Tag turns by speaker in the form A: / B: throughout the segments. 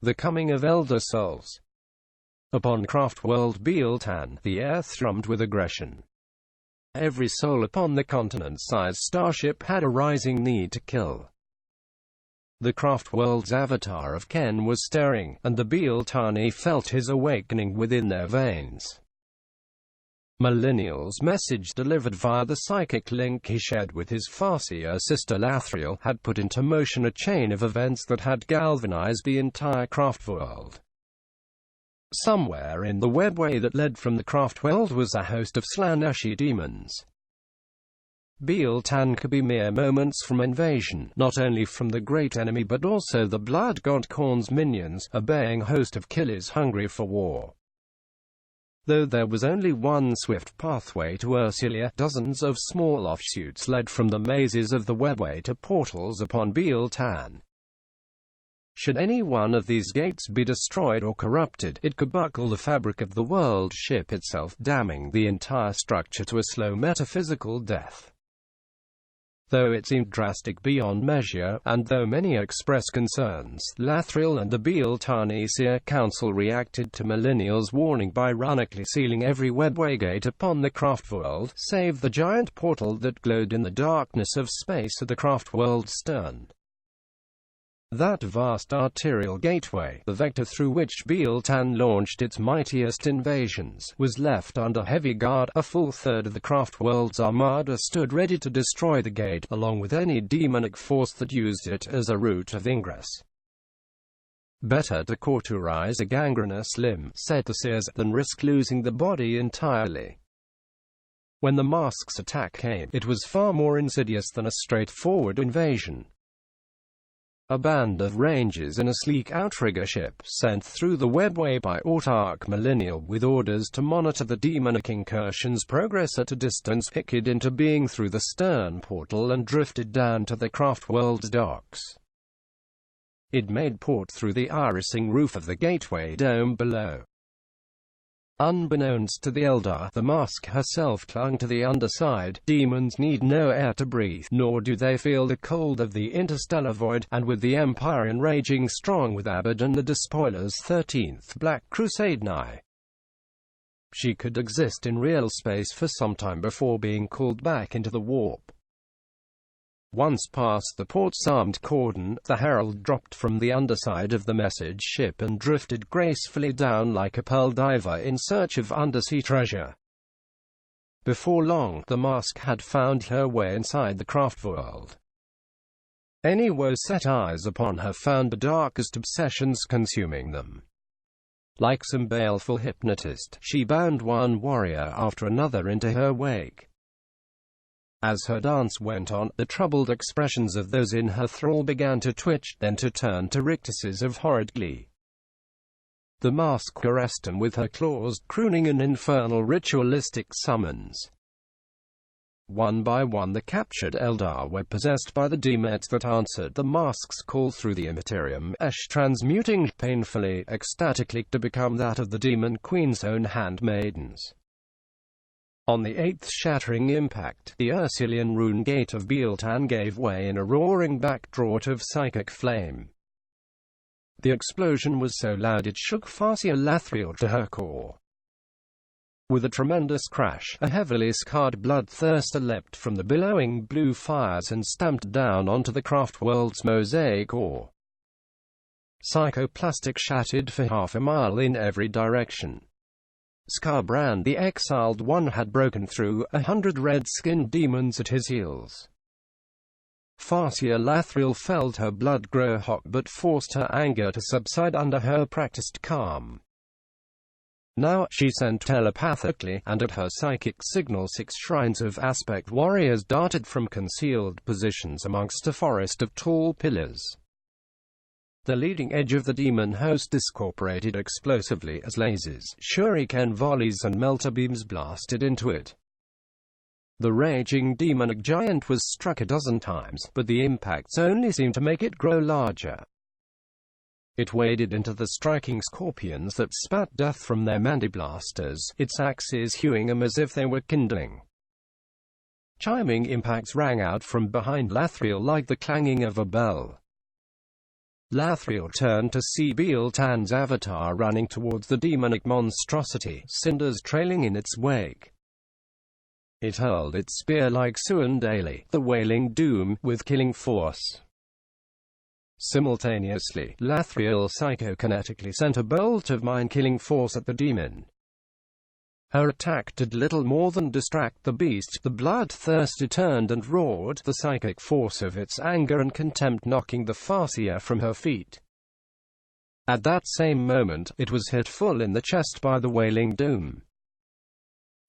A: The coming of Elder souls. Upon Craftworld Biel-Tan, the air thrummed with aggression. Every soul upon the continent-sized starship had a rising need to kill. The Craftworld's avatar of Khaine was stirring, and the Biel-Tani felt his awakening within their veins. Meliniel's message, delivered via the psychic link he shared with his Farseer sister Lathriel, had put into motion a chain of events that had galvanized the entire Craftworld. Somewhere in the webway that led from the Craftworld was a host of Slaaneshi demons. Biel-Tan could be mere moments from invasion, not only from the great enemy but also the Blood God Khorne's minions, a baying host of killers hungry for war. Though there was only one swift pathway to Ursulia, dozens of small offshoots led from the mazes of the webway to portals upon Biel-Tan. Should any one of these gates be destroyed or corrupted, it could buckle the fabric of the world ship itself, damning the entire structure to a slow metaphysical death. Though it seemed drastic beyond measure, and though many expressed concerns, Lathriel and the Biel-Tani Seer Council reacted to Meliniel's warning by runically sealing every webway gate upon the Craftworld, save the giant portal that glowed in the darkness of space at the Craftworld's stern. That vast arterial gateway, the vector through which Biel-Tan launched its mightiest invasions, was left under heavy guard. A full third of the Craftworld's armada stood ready to destroy the gate, along with any demonic force that used it as a route of ingress. Better to cauterise a gangrenous limb, said the Seers, than risk losing the body entirely. When the mask's attack came, it was far more insidious than a straightforward invasion. A band of rangers in a sleek outrigger ship, sent through the webway by Autarch Meliniel with orders to monitor the demonic incursion's progress at a distance, picked into being through the stern portal and drifted down to the Craftworld's docks. It made port through the irising roof of the gateway dome below. Unbeknownst to the Eldar, the mask herself clung to the underside. Demons need no air to breathe, nor do they feel the cold of the interstellar void, and with the Empire enraging strong with Abaddon the Despoiler's 13th Black Crusade nigh, she could exist in real space for some time before being called back into the warp. Once past the port's armed cordon, the herald dropped from the underside of the message ship and drifted gracefully down like a pearl diver in search of undersea treasure. Before long, the mask had found her way inside the Craftworld. Any who set eyes upon her found the darkest obsessions consuming them. Like some baleful hypnotist, she bound one warrior after another into her wake. As her dance went on, the troubled expressions of those in her thrall began to twitch, then to turn to rictuses of horrid glee. The mask caressed him with her claws, crooning an infernal ritualistic summons. One by one the captured Eldar were possessed by the demons that answered the mask's call through the immaterium, transmuting painfully, ecstatically, to become that of the demon queen's own handmaidens. On the eighth shattering impact, the Ursulian rune gate of Biel-Tan gave way in a roaring backdraught of psychic flame. The explosion was so loud it shook Farseer Lathriel to her core. With a tremendous crash, a heavily scarred bloodthirster leapt from the billowing blue fires and stamped down onto the Craftworld's mosaic ore. Psychoplastic shattered for half a mile in every direction. Scarbrand the Exiled One had broken through, 100 red-skinned demons at his heels. Farseer Lathriel felt her blood grow hot but forced her anger to subside under her practiced calm. Now, she sent telepathically, and at her psychic signal 6 shrines of aspect warriors darted from concealed positions amongst a forest of tall pillars. The leading edge of the demon host discorporated explosively as lasers, shuriken volleys and melter beams blasted into it. The raging demonic giant was struck a dozen times, but the impacts only seemed to make it grow larger. It waded into the striking scorpions that spat death from their mandiblasters, its axes hewing them as if they were kindling. Chiming impacts rang out from behind Lathriel like the clanging of a bell. Lathriel turned to see Biel-Tan's avatar running towards the demonic monstrosity, cinders trailing in its wake. It hurled its spear like Suandali, the wailing doom, with killing force. Simultaneously, Lathriel psychokinetically sent a bolt of mind-killing force at the demon. Her attack did little more than distract the beast. The bloodthirsty turned and roared, the psychic force of its anger and contempt knocking the Farseer from her feet. At that same moment, it was hit full in the chest by the wailing doom.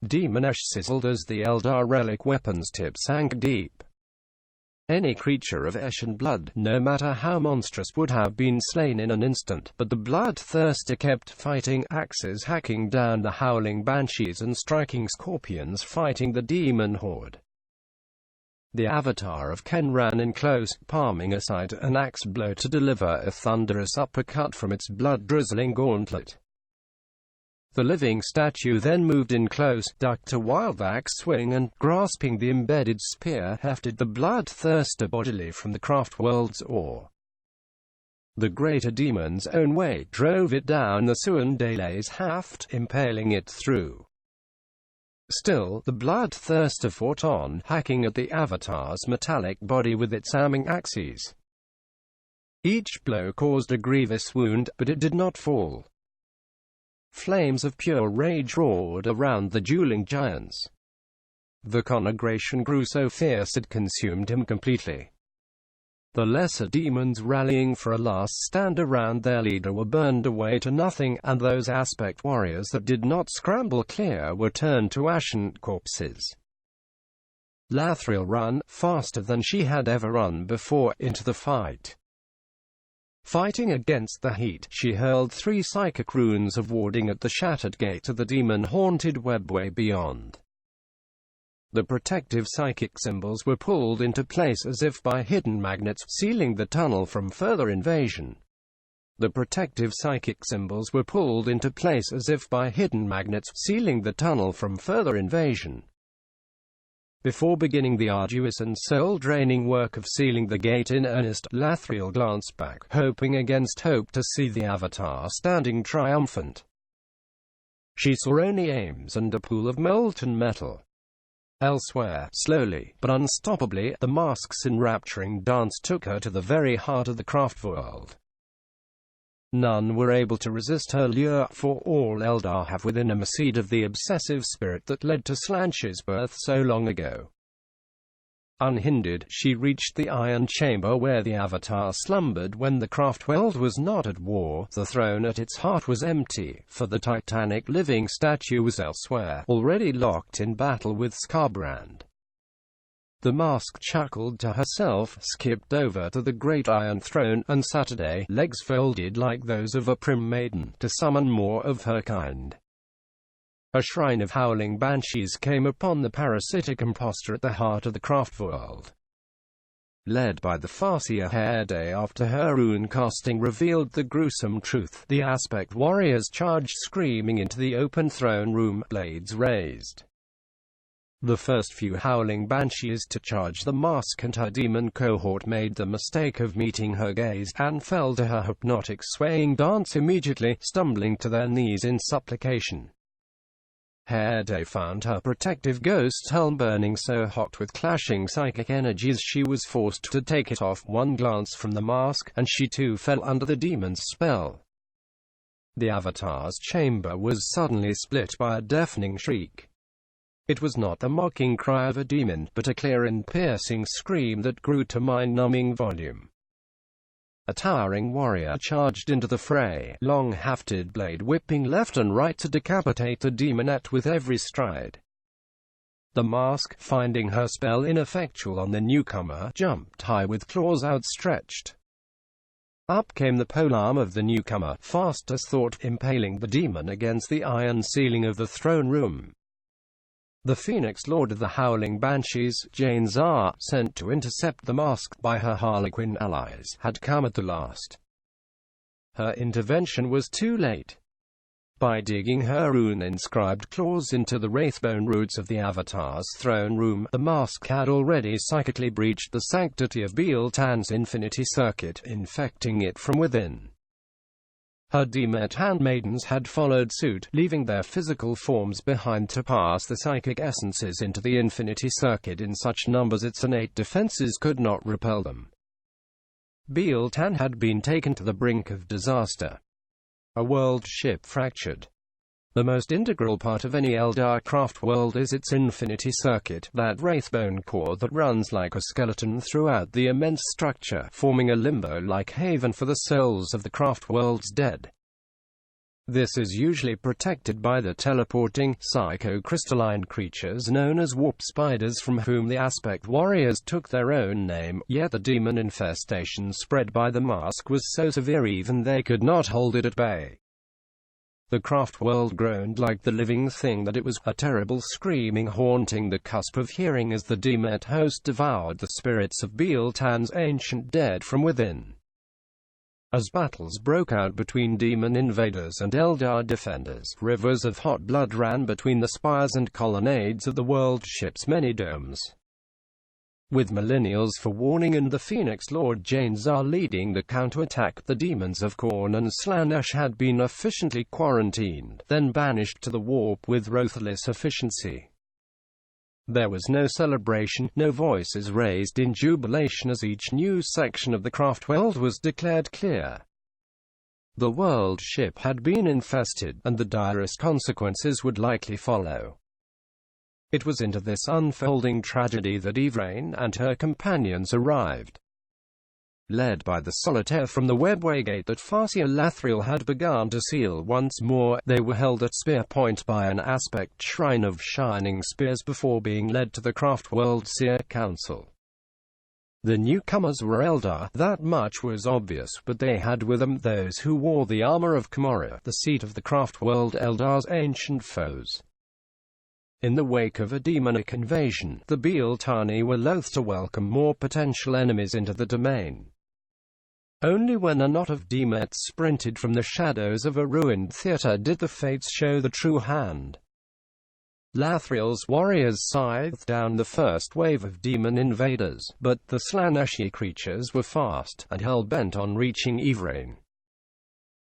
A: Demonish sizzled as the Eldar relic weapon's tip sank deep. Any creature of ash and blood, no matter how monstrous, would have been slain in an instant, but the bloodthirster kept fighting, axes hacking down the howling banshees and striking scorpions fighting the demon horde. The avatar of Khaine ran in close, palming aside an axe blow to deliver a thunderous uppercut from its blood-drizzling gauntlet. The living statue then moved in close, ducked a wild axe swing and, grasping the embedded spear, hefted the bloodthirster bodily from the Craftworld's ore. The greater demon's own weight drove it down the Suandale's haft, impaling it through. Still, the bloodthirster fought on, hacking at the avatar's metallic body with its arming axes. Each blow caused a grievous wound, but it did not fall. Flames of pure rage roared around the dueling giants. The conflagration grew so fierce it consumed him completely. The lesser demons rallying for a last stand around their leader were burned away to nothing, and those aspect warriors that did not scramble clear were turned to ashen corpses. Lathriel ran, faster than she had ever run before, into the fight. Fighting against the heat, she hurled 3 psychic runes of warding at the shattered gate to the demon-haunted Webway beyond. The protective psychic symbols were pulled into place as if by hidden magnets, sealing the tunnel from further invasion. The protective psychic symbols were pulled into place as if by hidden magnets, sealing the tunnel from further invasion. Before beginning the arduous and soul-draining work of sealing the gate in earnest, Lathriel glanced back, hoping against hope to see the avatar standing triumphant. She saw only aims and a pool of molten metal. Elsewhere, slowly, but unstoppably, the mask's enrapturing dance took her to the very heart of the Craftworld. None were able to resist her lure, for all Eldar have within them a seed of the obsessive spirit that led to Slaaneshi's birth so long ago. Unhindered, she reached the iron chamber where the avatar slumbered when the Craftworld was not at war. The throne at its heart was empty, for the titanic living statue was elsewhere, already locked in battle with Skarbrand. The mask chuckled to herself, skipped over to the great iron throne, and Saturday, legs folded like those of a prim maiden, to summon more of her kind. A shrine of howling banshees came upon the parasitic impostor at the heart of the Craftworld. Led by the Farseer, day after her rune casting revealed the gruesome truth, the aspect warriors charged screaming into the open throne room, blades raised. The first few howling banshees to charge the mask and her demon cohort made the mistake of meeting her gaze, and fell to her hypnotic swaying dance immediately, stumbling to their knees in supplication. Day found her protective ghost helm burning so hot with clashing psychic energies she was forced to take it off. One glance from the mask, and she too fell under the demon's spell. The avatar's chamber was suddenly split by a deafening shriek. It was not the mocking cry of a demon, but a clear and piercing scream that grew to mind-numbing volume. A towering warrior charged into the fray, long-hafted blade whipping left and right to decapitate the demonette with every stride. The mask, finding her spell ineffectual on the newcomer, jumped high with claws outstretched. Up came the polearm of the newcomer, fast as thought, impaling the demon against the iron ceiling of the throne room. The Phoenix Lord of the Howling Banshees, Jane Zar, sent to intercept the mask by her Harlequin allies, had come at the last. Her intervention was too late. by digging her rune-inscribed claws into the wraithbone roots of the Avatar's throne room. The mask had already psychically breached the sanctity of Biel-Tan's infinity circuit, infecting it from within. Her demonic handmaidens had followed suit, leaving their physical forms behind to pass the psychic essences into the infinity circuit in such numbers its innate defenses could not repel them. Biel-Tan had been taken to the brink of disaster. A world ship fractured. The most integral part of any Eldar craft world is its infinity circuit, that wraithbone core that runs like a skeleton throughout the immense structure, forming a limbo-like haven for the souls of the craft world's dead. This is usually protected by the teleporting, psycho-crystalline creatures known as warp spiders, from whom the aspect warriors took their own name, yet the demon infestation spread by the mask was so severe even they could not hold it at bay. The craft world groaned like the living thing that it was, a terrible screaming haunting the cusp of hearing as the demonic host devoured the spirits of Biel-Tan's ancient dead from within. As battles broke out between demon invaders and Eldar defenders, rivers of hot blood ran between the spires and colonnades of the world ship's many domes. With Meliniels for warning and the Phoenix Lord Janzar leading the counterattack, the demons of Khorne and Slaaneshi had been efficiently quarantined, then banished to the warp with ruthless efficiency. There was no celebration, no voices raised in jubilation as each new section of the Craftworld was declared clear. The world ship had been infested, and the direst consequences would likely follow. It was into this unfolding tragedy that Yvraine and her companions arrived. Led by the solitaire from the Webway gate that Farseer Lathriel had begun to seal once more, they were held at spear point by an aspect shrine of shining spears before being led to the Craftworld Seer Council. The newcomers were Eldar, that much was obvious, but they had with them those who wore the armor of Khorne, the seat of the Craftworld Eldar's ancient foes. In the wake of a demonic invasion, the Biel-Tani were loath to welcome more potential enemies into the domain. Only when a knot of demons sprinted from the shadows of a ruined theater did the fates show the true hand. Lathriel's warriors scythed down the first wave of demon invaders, but the Slaaneshi creatures were fast, and hell-bent on reaching Yvraine.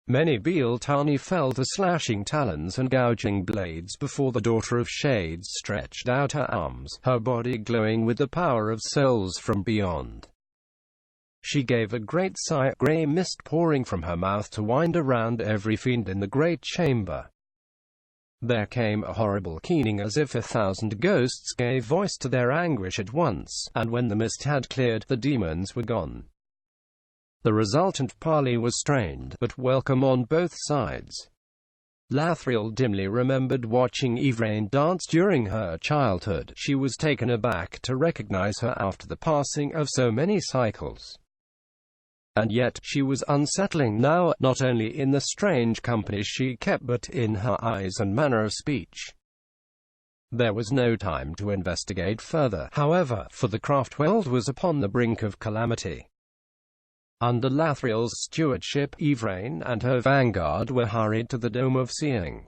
A: Many Biel-Tani fell to slashing talons and gouging blades before the Daughter of Shades stretched out her arms, her body glowing with the power of souls from beyond. She gave a great sigh, grey mist pouring from her mouth to wind around every fiend in the great chamber. There came a horrible keening as if 1,000 ghosts gave voice to their anguish at once, and when the mist had cleared, the demons were gone. The resultant parley was strained, but welcome on both sides. Lathriel dimly remembered watching Yvraine dance during her childhood. She was taken aback to recognize her after the passing of so many cycles. And yet, she was unsettling now, not only in the strange company she kept but in her eyes and manner of speech. There was no time to investigate further, however, for the Craftworld was upon the brink of calamity. Under Lathriel's stewardship, Yvraine and her vanguard were hurried to the Dome of Seeing.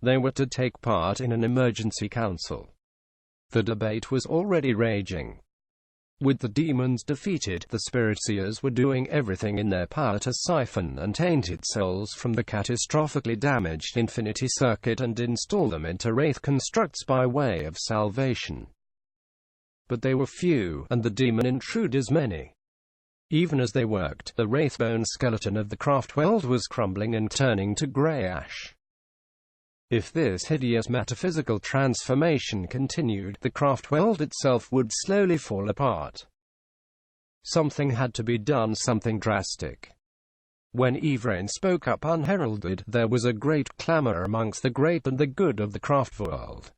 A: They were to take part in an emergency council. The debate was already raging. With the demons defeated, the spirit seers were doing everything in their power to siphon and tainted souls from the catastrophically damaged infinity circuit and install them into wraith constructs by way of salvation. But they were few, and the demon intruders many. Even as they worked, the wraithbone skeleton of the Craftworld was crumbling and turning to grey ash. If this hideous metaphysical transformation continued, the Craftworld itself would slowly fall apart. Something had to be done, something drastic. When Yvraine spoke up unheralded, there was a great clamour amongst the great and the good of the Craftworld.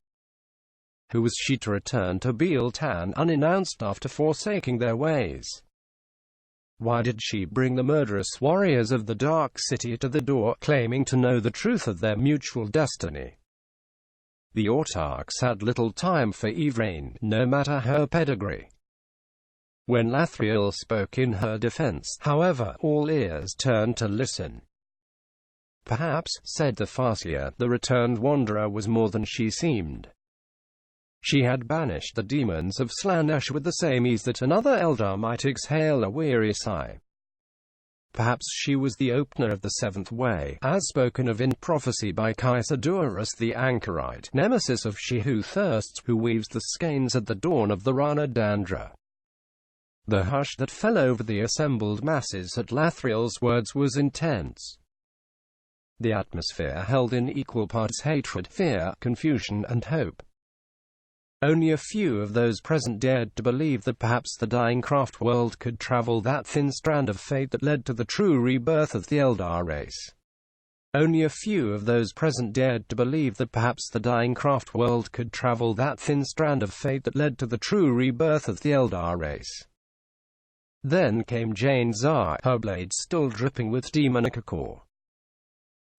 A: Who was she to return to Biel-Tan unannounced after forsaking their ways? Why did she bring the murderous warriors of the Dark City to the door, claiming to know the truth of their mutual destiny? The autarchs had little time for Yvraine, no matter her pedigree. When Lathriel spoke in her defense, however, all ears turned to listen. Perhaps, said the Farseer, the returned wanderer was more than she seemed. She had banished the demons of Slaaneshi with the same ease that another Eldar might exhale a weary sigh. Perhaps she was the opener of the seventh way, as spoken of in prophecy by Kaisadurus the Anchorite, nemesis of she who thirsts, who weaves the skeins at the dawn of the Rana Dandra. The hush that fell over the assembled masses at Lathriel's words was intense. The atmosphere held in equal parts hatred, fear, confusion, and hope. Only a few of those present dared to believe that perhaps the dying Craftworld could travel that thin strand of fate that led to the true rebirth of the Eldar race. Only a few of those present dared to believe that perhaps the dying Craftworld could travel that thin strand of fate that led to the true rebirth of the Eldar race. Then came Jane Zar, her blade still dripping with daemonic ichor.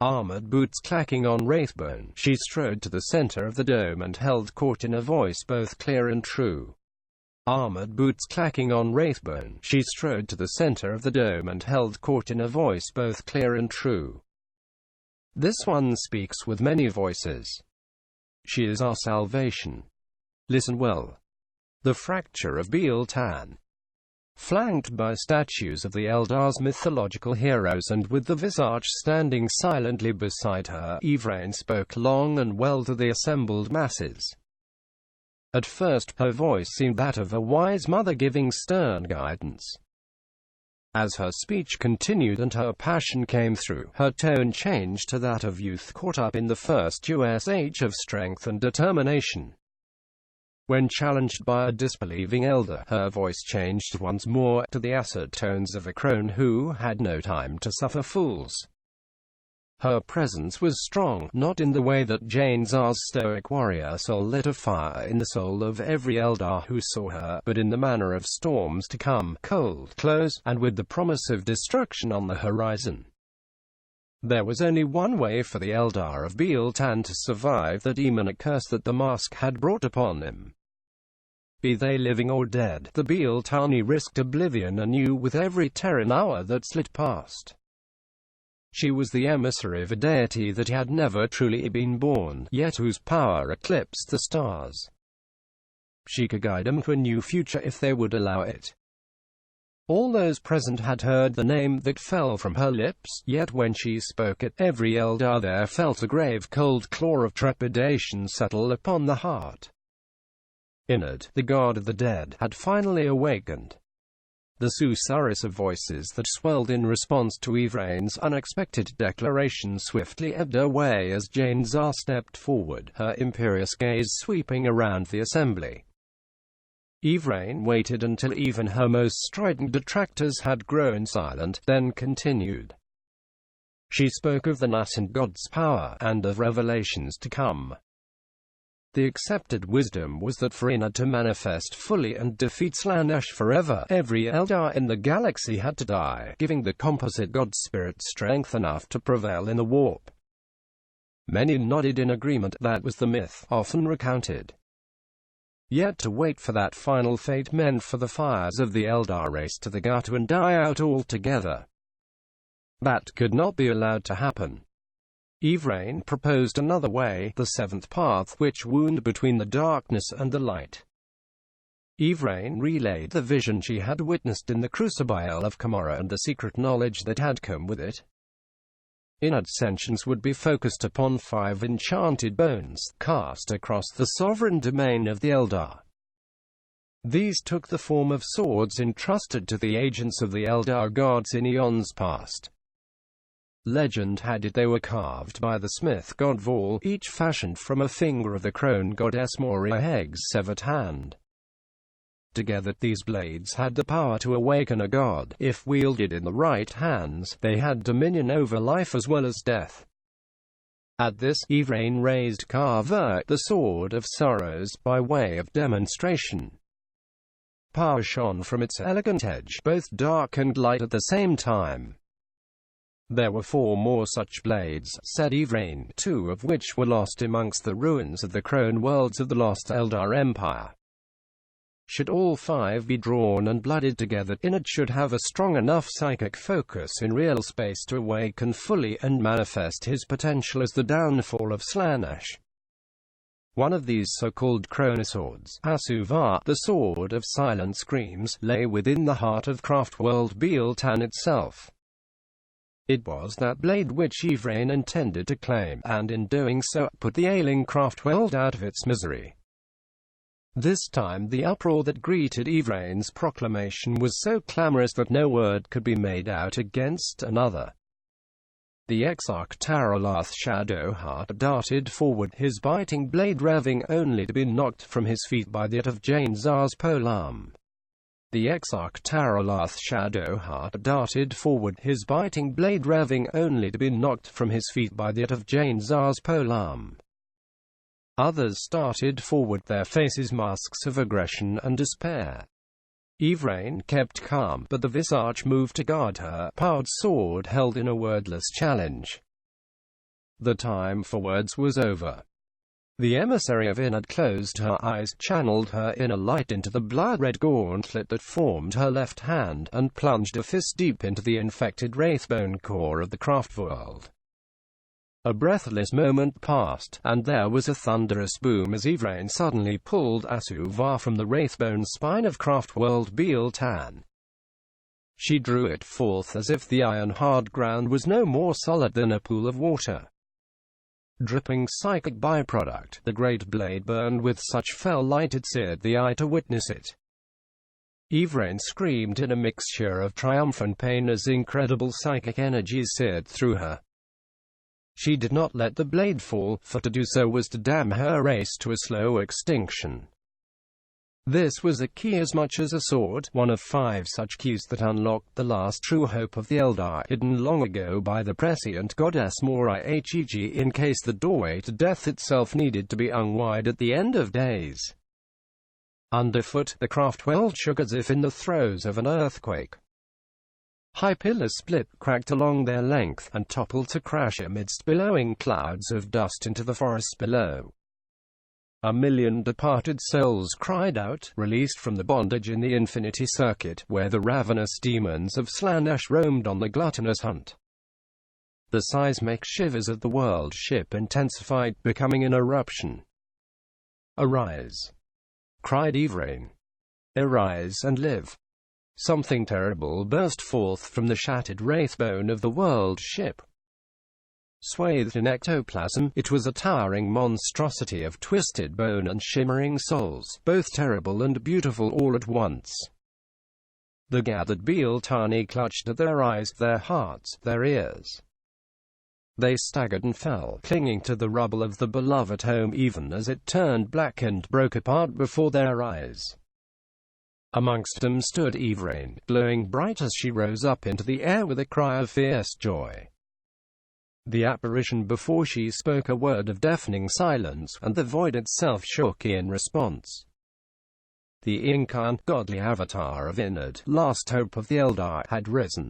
A: Armored boots clacking on wraithbone, she strode to the center of the dome and held court in a voice both clear and true. Armored boots clacking on wraithbone, she strode to the center of the dome and held court in a voice both clear and true. This one speaks with many voices. She is our salvation. Listen well. The fracture of Biel-Tan. Flanked by statues of the Eldars' mythological heroes and with the visage standing silently beside her, Yvraine spoke long and well to the assembled masses. At first, her voice seemed that of a wise mother giving stern guidance. As her speech continued and her passion came through, her tone changed to that of youth caught up in the first age of strength and determination. When challenged by a disbelieving elder, her voice changed once more to the acid tones of a crone who had no time to suffer fools. Her presence was strong, not in the way that Jane Zar's stoic warrior soul lit a fire in the soul of every Eldar who saw her, but in the manner of storms to come, cold, close, and with the promise of destruction on the horizon. There was only one way for the Eldar of Biel-Tan to survive the demonic curse that the mask had brought upon him. Be they living or dead, the Biel-Tani risked oblivion anew with every Terran hour that slid past. She was the emissary of a deity that had never truly been born, yet whose power eclipsed the stars. She could guide them to a new future if they would allow it. All those present had heard the name that fell from her lips, yet when she spoke it, every Eldar there felt a grave cold claw of trepidation settle upon the heart. Inard, the god of the dead, had finally awakened. The susurrus of voices that swelled in response to Yvraine's unexpected declaration swiftly ebbed away as Jane Zar stepped forward, her imperious gaze sweeping around the assembly. Yvraine waited until even her most strident detractors had grown silent, then continued. She spoke of the nascent god's power, and of revelations to come. The accepted wisdom was that for Inard to manifest fully and defeat Slaaneshi forever, every Eldar in the galaxy had to die, giving the composite god spirit strength enough to prevail in the warp. Many nodded in agreement. That was the myth, often recounted. Yet to wait for that final fate meant for the fires of the Eldar race to the gutter and die out altogether. That could not be allowed to happen. Yvraine proposed another way, the seventh path, which wound between the darkness and the light. Yvraine relayed the vision she had witnessed in the crucible of Camorra and the secret knowledge that had come with it. Inard's sentience would be focused upon 5 enchanted bones, cast across the sovereign domain of the Eldar. These took the form of swords entrusted to the agents of the Eldar gods in eons past. Legend had it they were carved by the smith god Vol, each fashioned from a finger of the crone goddess Moria Heg's severed hand. Together, these blades had the power to awaken a god. If wielded in the right hands, they had dominion over life as well as death. At this, Yvraine raised Carver, the sword of sorrows, by way of demonstration. Power shone from its elegant edge, both dark and light at the same time. There were 4 more such blades, said Yvraine, 2 of which were lost amongst the ruins of the crone worlds of the lost Eldar Empire. Should all five be drawn and blooded together, Inad should have a strong enough psychic focus in real space to awaken fully and manifest his potential as the downfall of Slaaneshi. One of these so-called chronoswords, Asuvar, the Sword of Silent Screams, lay within the heart of Craftworld Biel-Tan itself. It was that blade which Yvraine intended to claim, and in doing so, put the ailing Craftworld out of its misery. This time the uproar that greeted Yvraine's proclamation was so clamorous that no word could be made out against another. The exarch Taralath Shadowheart darted forward, his biting blade revving only to be knocked from his feet by that of Jane Zar's polearm. The exarch Taralath Shadowheart darted forward, his biting blade revving only to be knocked from his feet by that of Jane Zar's polearm. Others started forward, their faces masks of aggression and despair. Yvraine kept calm, but the visage moved to guard her powered sword held in a wordless challenge. The time for words was over. The emissary of Inad closed her eyes, channeled her inner light into the blood-red gauntlet that formed her left hand, and plunged a fist deep into the infected wraithbone core of the Craftworld. A breathless moment passed, and there was a thunderous boom as Yvraine suddenly pulled Asuvar from the wraithbone spine of Craftworld Biel-Tan. She drew it forth as if the iron-hard ground was no more solid than a pool of water. Dripping psychic byproduct, the great blade burned with such fell light it seared the eye to witness it. Yvraine screamed in a mixture of triumph and pain as incredible psychic energy seared through her. She did not let the blade fall, for to do so was to damn her race to a slow extinction. This was a key as much as a sword, one of 5 such keys that unlocked the last true hope of the Eldar, hidden long ago by the prescient goddess Moriheg, in case the doorway to death itself needed to be hung wide at the end of days. Underfoot, the Craftworld shook as if in the throes of an earthquake. High pillars split, cracked along their length, and toppled to crash amidst billowing clouds of dust into the forest below. A million departed souls cried out, released from the bondage in the Infinity Circuit, where the ravenous demons of Slaaneshi roamed on the gluttonous hunt. The seismic shivers of the world ship intensified, becoming an eruption. "Arise!" cried Yvraine. "Arise and live!" Something terrible burst forth from the shattered wraithbone of the world ship. Swathed in ectoplasm, it was a towering monstrosity of twisted bone and shimmering souls, both terrible and beautiful all at once. The gathered Biel-Tani clutched at their eyes, their hearts, their ears. They staggered and fell, clinging to the rubble of the beloved home even as it turned black and broke apart before their eyes. Amongst them stood Yvraine, glowing bright as she rose up into the air with a cry of fierce joy. The apparition before she spoke a word of deafening silence, and the void itself shook in response. The incarnate godly avatar of Inad, last hope of the Eldar, had risen.